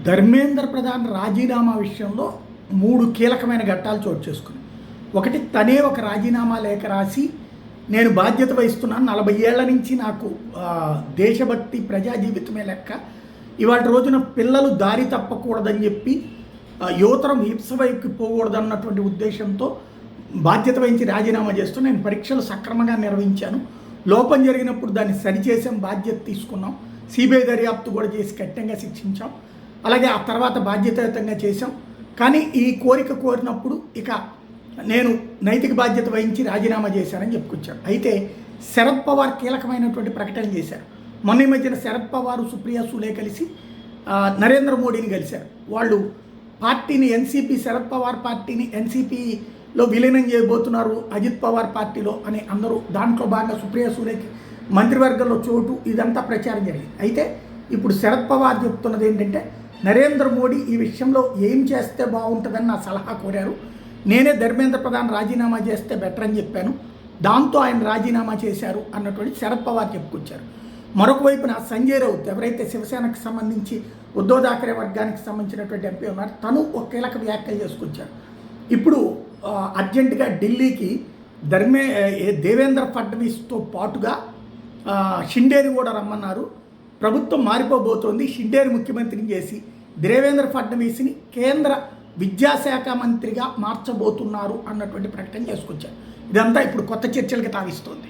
ధర్మేంద్ర ప్రధాన్ రాజీనామా విషయంలో 3 కీలకమైన ఘట్టాలు చోటు చేసుకున్నాయి. ఒకటి, తనే ఒక రాజీనామా లేఖ రాసి నేను బాధ్యత వహిస్తున్నాను, 40 ఏళ్ల నుంచి నాకు దేశభక్తి ప్రజా జీవితమే లెక్క, ఇవాళ రోజున పిల్లలు దారి తప్పకూడదని చెప్పి యువతరం హింస వైపుకి పోకూడదన్నటువంటి ఉద్దేశంతో బాధ్యత వహించి రాజీనామా చేస్తూ నేను పరీక్షలు సక్రమంగా నిర్వహించాను, లోపం జరిగినప్పుడు దాన్ని సరిచేసాం, బాధ్యత తీసుకున్నాం, సిబిఐ దర్యాప్తు కూడా చేసి కఠినంగా శిక్షించాం, అలాగే ఆ తర్వాత బాధ్యతాయుతంగా చేశాం, కానీ ఈ కోరిక కోరినప్పుడు ఇక నేను నైతిక బాధ్యత వహించి రాజీనామా చేశానని చెప్పుకొచ్చాడు. అయితే శరద్ పవార్ కీలకమైనటువంటి ప్రకటన చేశారు. మొన్న ఈ మధ్యన శరద్ పవార్, సుప్రియా సూలే కలిసి నరేంద్ర మోడీని కలిశారు. వాళ్ళు పార్టీని ఎన్సీపీ, శరద్ పవార్ పార్టీని ఎన్సీపీలో విలీనం చేయబోతున్నారు అజిత్ పవార్ పార్టీలో అని అందరూ, దాంట్లో భాగంగా సుప్రియా సూలేకి మంత్రివర్గంలో చోటు, ఇదంతా ప్రచారం జరిగింది. అయితే ఇప్పుడు శరద్ పవార్ చెప్తున్నది ఏంటంటే, నరేంద్ర మోడీ ఈ విషయంలో ఏం చేస్తే బాగుంటుందని నా సలహా కోరారు, నేనే ధర్మేంద్ర ప్రధాన్ రాజీనామా చేస్తే బెటర్ అని చెప్పాను, దాంతో ఆయన రాజీనామా చేశారు అన్నటువంటి శరద్ పవార్ చెప్పుకొచ్చారు. మరొక వైపున సంజయ్ రౌత్, ఎవరైతే శివసేనకు సంబంధించి ఉద్ధవ్ థాకరే వర్గానికి సంబంధించినటువంటి ఎంపీ ఉన్నారు, తను ఒక కీలక వ్యాఖ్యలు చేసుకొచ్చారు. ఇప్పుడు అర్జెంటుగా ఢిల్లీకి దేవేంద్ర ఫడ్నవీస్తో పాటుగా షిండేని కూడా రమ్మన్నారు, ప్రభుత్వం మారిపోబోతోంది, షిండేని ముఖ్యమంత్రిని చేసి దేవేంద్ర ఫడ్నవీస్ని కేంద్ర విద్యాశాఖ మంత్రిగా మార్చబోతున్నారు అన్నటువంటి ప్రకటన చేసుకొచ్చారు. ఇదంతా ఇప్పుడు కొత్త చర్చలకు తావిస్తోంది.